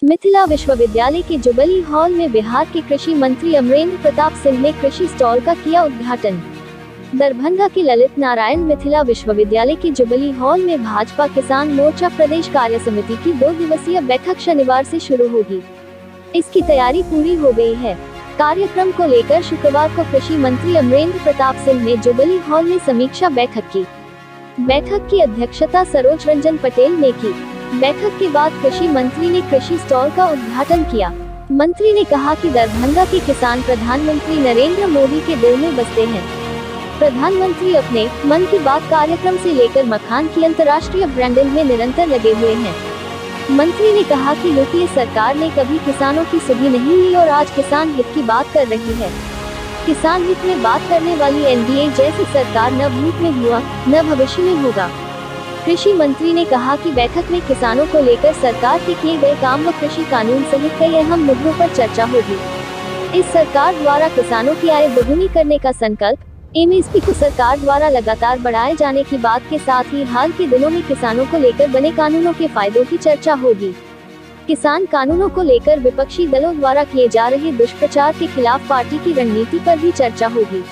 मिथिला विश्वविद्यालय के jubilee hall में बिहार के कृषि मंत्री अमरेंद्र प्रताप सिंह ने कृषि स्टॉल का किया उद्घाटन। दरभंगा के ललित नारायण मिथिला विश्वविद्यालय के जुबली हॉल में भाजपा किसान मोर्चा प्रदेश कार्य समिति की 2 दिवसीय बैठक शनिवार से शुरू होगी। इसकी तैयारी पूरी हो गई है। कार्यक्रम को लेकर शुक्रवार को कृषि मंत्री अमरेंद्र प्रताप सिंह ने जुबली हॉल में समीक्षा बैठक की। बैठक की अध्यक्षता सरोज रंजन पटेल ने की। बैठक के बाद कृषि मंत्री ने कृषि स्टॉल का उद्घाटन किया। मंत्री ने कहा कि दरभंगा के किसान प्रधानमंत्री नरेंद्र मोदी के दिल में बसते हैं। प्रधानमंत्री अपने मन की बात कार्यक्रम से लेकर मखान की अंतर्राष्ट्रीय ब्रांडिंग में निरंतर लगे हुए हैं। मंत्री ने कहा कि यूपीए सरकार ने कभी किसानों की सुधि नहीं ली और आज किसान हित की बात कर रही है। किसान हित में बात करने वाली एनडीए जैसी सरकार न भूत में हुआ न भविष्य में होगा। कृषि मंत्री ने कहा कि बैठक में किसानों को लेकर सरकार के किए गए काम व कृषि कानून सहित कई अहम मुद्दों पर चर्चा होगी। इस सरकार द्वारा किसानों की आय दोगुनी करने का संकल्प, एमएसपी को सरकार द्वारा लगातार बढ़ाए जाने की बात के साथ ही हाल के दिनों में किसानों को लेकर बने कानूनों के फायदों की चर्चा होगी। किसान कानूनों को लेकर विपक्षी दलों द्वारा किए जा रहे दुष्प्रचार के खिलाफ पार्टी की रणनीति पर भी चर्चा होगी।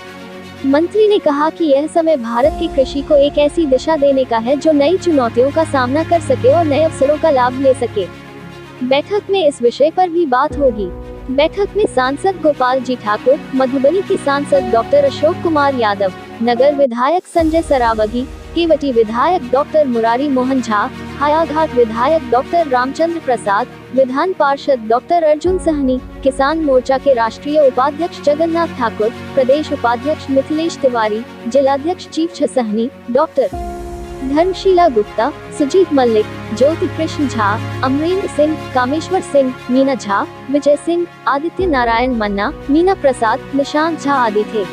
मंत्री ने कहा कि यह समय भारत की कृषि को एक ऐसी दिशा देने का है जो नई चुनौतियों का सामना कर सके और नए अवसरों का लाभ ले सके। बैठक में इस विषय पर भी बात होगी। बैठक में सांसद गोपाल जी ठाकुर, मधुबनी के सांसद डॉक्टर अशोक कुमार यादव, नगर विधायक संजय सरावगी, केवटी विधायक डॉक्टर मुरारी मोहन झा, हायाघाट विधायक डॉक्टर रामचंद्र प्रसाद, विधान पार्षद डॉक्टर अर्जुन सहनी, किसान मोर्चा के राष्ट्रीय उपाध्यक्ष जगन्नाथ ठाकुर, प्रदेश उपाध्यक्ष मिथिलेश तिवारी, जिलाध्यक्ष चीफ सहनी, डॉक्टर धर्मशीला गुप्ता, सुजीत मल्लिक, ज्योति कृष्ण झा, अमरेंद्र सिंह, कामेश्वर सिंह, मीना झा, विजय सिंह, आदित्य नारायण मन्ना, मीना प्रसाद, निशांत झा आदि थे।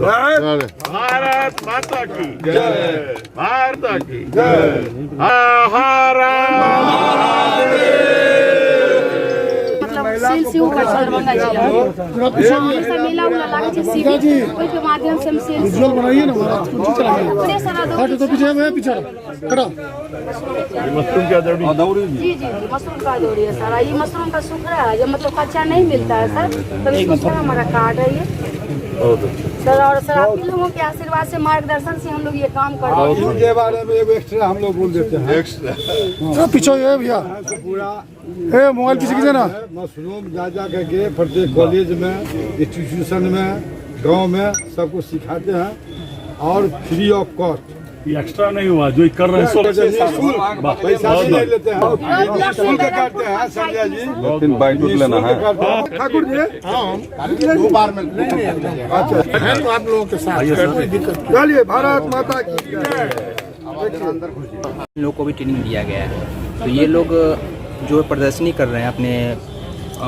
भारत माता की जय, भारत की जय। मेला उला लागे छै सीधी ओहि के माध्यम से हम सेल विजुअल बनाइए ना महाराज कुछ चलाइए हट तो पीछे में पीछे खड़ा मशरूम क्या दौड़ी जी मशरूम का दौड़ी है सर। ये मशरूम का सूखा है, जब मतलब कच्चा नहीं मिलता है सर, तभी सूखा हमारा कार्ड है ये सर। और सर आप लोगों के आशीर्वाद से, मार्गदर्शन से हम लोग ये काम कर रहे हैं। के बारे में एक एक्स्ट्रा हम लोग बोल देते हैं। एक्स्ट्रा पीछे ये भैया पूरा मोबाइल पीछे कीजिए ना। मशरूम जा करके प्रत्येक कॉलेज में, इंस्टीट्यूशन में, गांव में सबको सिखाते हैं और फ्री ऑफ कॉस्ट। एक्स्ट्रा नहीं हुआ जो कर रहे हैं पैसा नहीं लेते हैं, शुल्क काटते हैं संजय जी। 3 बाइट लेना है ठाकुर जी। दो बार में अच्छा है तो आप लोगों के साथ कोई दिक्कत। चलिए भारत माता की लोगों को भी ट्रेनिंग दिया गया है। तो ये लोग जो प्रदर्शनी कर रहे हैं अपने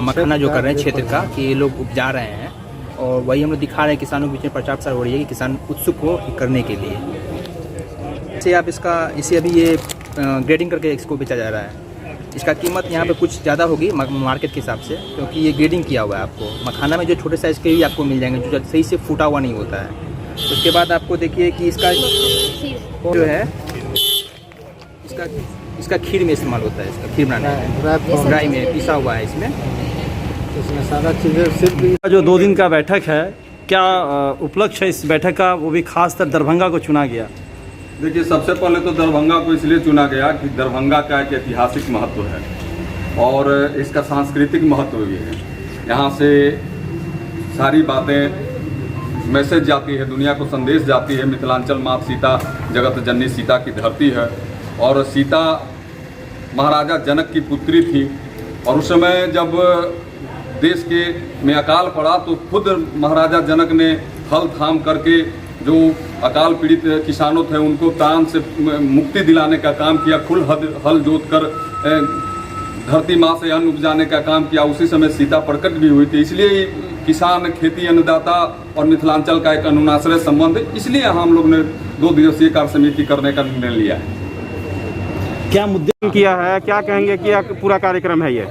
मखाना जो कर रहे हैं क्षेत्र का, कि ये लोग उपजा रहे हैं और वही हम लोग दिखा रहे हैं। किसानों के बीच में प्रचार प्रसार हो रही है कि किसान उत्सुक हो करने के लिए। से आप इसे अभी ये ग्रेडिंग करके इसको बेचा जा रहा है। इसका कीमत यहाँ पे कुछ ज़्यादा होगी मार्केट के हिसाब से, क्योंकि ये ग्रेडिंग किया हुआ है। आपको मखाना में जो छोटे साइज़ के ही आपको मिल जाएंगे जो सही से फूटा हुआ नहीं होता है। उसके बाद आपको देखिए कि इसका जो है इसका खीर में इस्तेमाल होता है। इसका खीर बनाने में ड्राई में पिसा हुआ है। इसमें सारा चीज़ें सिर्फ जो 2 दिन का बैठक है, क्या उपलक्ष्य है इस बैठक का, वो भी खासकर दरभंगा को चुना गया? देखिए, सबसे पहले तो दरभंगा को इसलिए चुना गया कि दरभंगा का एक ऐतिहासिक महत्व है और इसका सांस्कृतिक महत्व भी है। यहाँ से सारी बातें मैसेज जाती है, दुनिया को संदेश जाती है। मिथिलांचल माँ सीता जगत जननी सीता की धरती है और सीता महाराजा जनक की पुत्री थी। और उस समय जब देश के में अकाल पड़ा तो खुद महाराजा जनक ने हल थाम करके जो अकाल पीड़ित किसानों थे उनको त्राण से मुक्ति दिलाने का काम किया। खुद हल जोत कर धरती माँ से अन्न उपजाने का काम किया। उसी समय सीता प्रकट भी हुई थी। इसलिए किसान, खेती, अन्नदाता और मिथिलांचल का एक अनुनाश्रय संबंध, इसलिए हम लोग ने 2 दिवसीय कार्य समिति करने का निर्णय लिया है। क्या मुद्दे किया है, क्या कहेंगे, क्या पूरा कार्यक्रम है ये?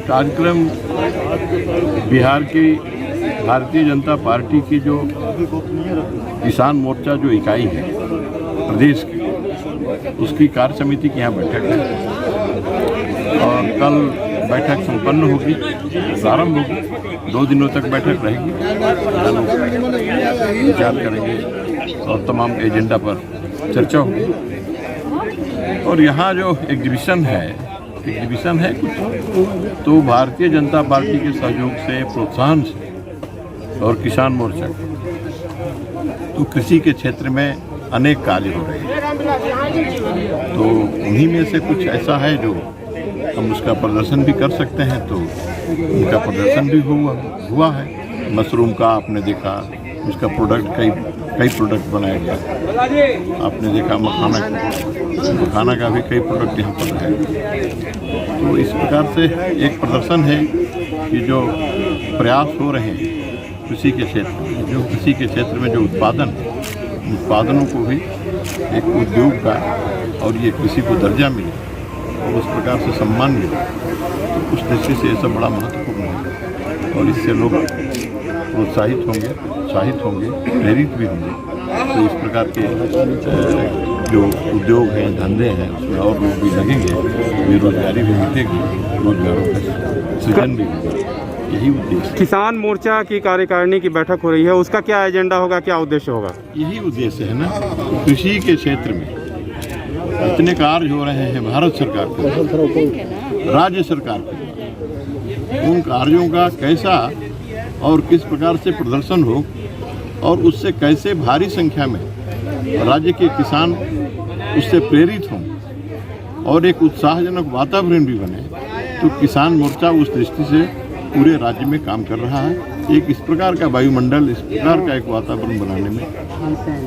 कार्यक्रम बिहार की भारतीय जनता पार्टी की जो किसान मोर्चा जो इकाई है प्रदेश की, उसकी कार्य समिति की यहाँ बैठक है और कल बैठक संपन्न होगी, प्रारंभ होगी, 2 दिनों तक बैठक रहेगी। विचार करेंगे और तमाम एजेंडा पर चर्चा होगी। और यहाँ जो एग्जीबिशन है कुछ तो भारतीय जनता पार्टी के सहयोग से, प्रोत्साहन से और किसान मोर्चा तो कृषि के क्षेत्र में अनेक कार्य हो रहे हैं, तो उन्हीं में से कुछ ऐसा है जो हम उसका प्रदर्शन भी कर सकते हैं, तो उनका प्रदर्शन भी हुआ है। मशरूम का आपने देखा, उसका प्रोडक्ट कई प्रोडक्ट बनाया गया। आपने देखा मखाना का भी कई प्रोडक्ट यहाँ पर है। तो इस प्रकार से एक प्रदर्शन है कि जो प्रयास हो रहे हैं कृषि के क्षेत्र में, जो कृषि के क्षेत्र में जो उत्पादनों को भी एक उद्योग का और ये कृषि को दर्जा मिले और उस प्रकार से सम्मान मिले, तो उस दृष्टि से ये सब बड़ा महत्वपूर्ण है और इससे लोग प्रोत्साहित होंगे, उत्साहित होंगे, प्रेरित भी होंगे। तो इस प्रकार के जो उद्योग हैं, धंधे हैं, उसमें और लोग भी लगेंगे, बेरोजगारी भी मिटेगी, रोजगारों का सृजन भी होगा। यही उद्देश्य। किसान मोर्चा की कार्यकारिणी की बैठक हो रही है, उसका क्या एजेंडा होगा, क्या उद्देश्य होगा? यही उद्देश्य है ना, कृषि के क्षेत्र में इतने कार्य हो रहे हैं भारत सरकार के, राज्य सरकार के, उन कार्यों का कैसा और किस प्रकार से प्रदर्शन हो और उससे कैसे भारी संख्या में राज्य के किसान उससे प्रेरित हों और एक उत्साहजनक वातावरण भी बने, तो किसान मोर्चा उस दृष्टि से पूरे राज्य में काम कर रहा है। एक इस प्रकार का वायुमंडल, इस प्रकार का एक वातावरण बनाने में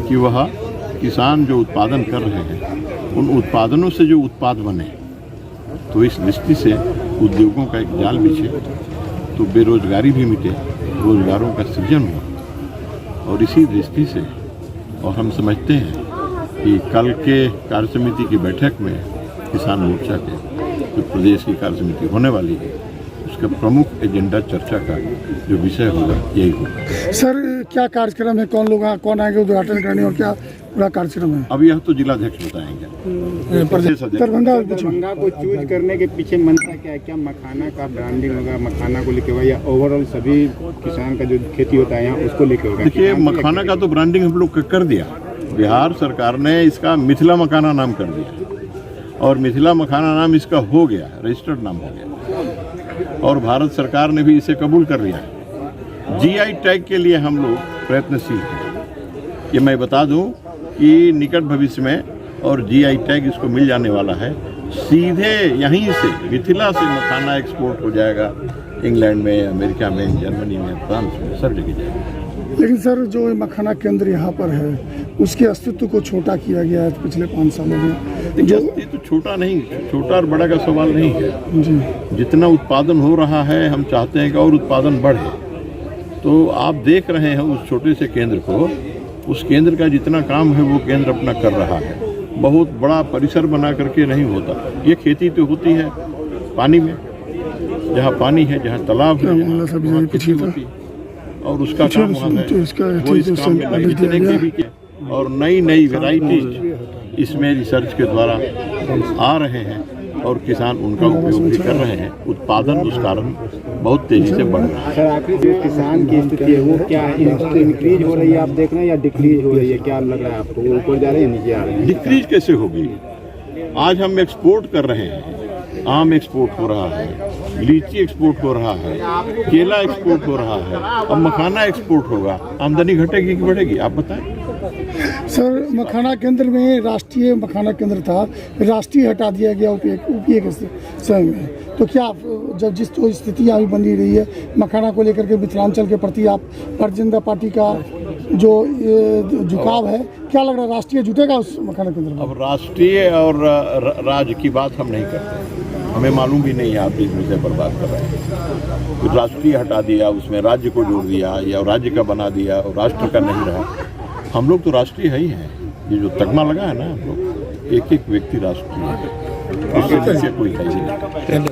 कि वह किसान जो उत्पादन कर रहे हैं उन उत्पादनों से जो उत्पाद बने, तो इस दृष्टि से उद्योगों का एक जाल बिछे, तो बेरोजगारी भी मिटे, रोजगारों का सृजन हुआ। और इसी दृष्टि से और हम समझते हैं कि कल के कार्य समिति की बैठक में किसान मोर्चा के जो प्रदेश की कार्य समिति होने वाली है, उसका प्रमुख एजेंडा चर्चा का जो विषय होगा यही होगा। सर क्या कार्यक्रम है, कौन आएंगे उद्घाटन करने और क्या पूरा कार्यक्रम है? अब यह तो जिलाध्यक्ष बताएंगे। दरभंगा को चूज करने के पीछे मंशा क्या है? क्या मखाना का ब्रांडिंग होगा, मखाना को लेके होगा, या ओवरऑल सभी किसान का जो खेती होता है यहाँ उसको लेके होगा? देखिए, मखाना का तो ब्रांडिंग हम लोग कर दिया, बिहार सरकार ने इसका मिथिला मखाना नाम कर दिया और मिथिला मखाना नाम इसका हो गया, रजिस्टर्ड नाम हो गया और भारत सरकार ने भी इसे कबूल कर लिया है। जीआई टैग के लिए हम लोग प्रयत्नशील हैं। ये मैं बता दूं कि निकट भविष्य में और जीआई टैग इसको मिल जाने वाला है। सीधे यहीं से मिथिला से मखाना एक्सपोर्ट हो जाएगा इंग्लैंड में, अमेरिका में, जर्मनी में, फ्रांस में, सब जगह जाएगा। लेकिन सर जो मखाना केंद्र यहाँ पर है उसके अस्तित्व को छोटा किया गया है पिछले 5 सालों में। जो ये तो छोटा नहीं, छोटा और बड़ा का सवाल नहीं है जी। जितना उत्पादन हो रहा है हम चाहते हैं कि और उत्पादन बढ़े। तो आप देख रहे हैं उस छोटे से केंद्र को, उस केंद्र का जितना काम है वो केंद्र अपना कर रहा है। बहुत बड़ा परिसर बना करके नहीं होता। ये खेती तो होती है पानी में, जहाँ पानी है, जहाँ तालाब है, वहाँ खेती होती है और उसका काम वहाँ है। वो इस काम में लगे जितने के भी और नई वेराइटीज इसमें रिसर्च के द्वारा आ रहे हैं और किसान उनका उपयोग भी कर रहे हैं। उत्पादन उस कारण बहुत तेजी से बढ़ रहा है। सर आखिर जो किसान की स्थिति है वो क्या इंक्रीज हो रही है, आप देख रहे हैं, या डिक्रीज हो रही है? क्या लग रहा है आपको, वो ऊपर जा रही है, नीचे आ रही है? डिक्रीज कैसे होगी? आज हम एक्सपोर्ट कर रहे हैं, आम एक्सपोर्ट हो रहा है, लीची एक्सपोर्ट हो रहा है, केला एक्सपोर्ट हो रहा है, अब मखाना एक्सपोर्ट होगा। आमदनी घटेगी कि बढ़ेगी, आप बताएं। सर मखाना केंद्र में राष्ट्रीय मखाना केंद्र था, राष्ट्रीय हटा दिया गया ऊपीए के समय में, तो क्या जब जिस तो स्थिति अभी बनी रही है मखाना को लेकर के मिथिलांचल के प्रति आप भारतीय जनता पार्टी का जो झुकाव है, क्या लग रहा है राष्ट्रीय जुटेगा उस मखाना केंद्र में? अब राष्ट्रीय और राज्य की बात हम नहीं करते, हमें मालूम भी नहीं है आप जिस विषय पर बात कर रहे हैं। तो राष्ट्रीय हटा दिया, उसमें राज्य को जोड़ दिया या राज्य का बना दिया और राष्ट्र का नहीं रहा। हम लोग तो राष्ट्रीय है ही हैं। ये जो तगमा लगा है ना हम लोग, एक एक व्यक्ति राष्ट्रीय है, इससे नीचे कोई है ही नहीं।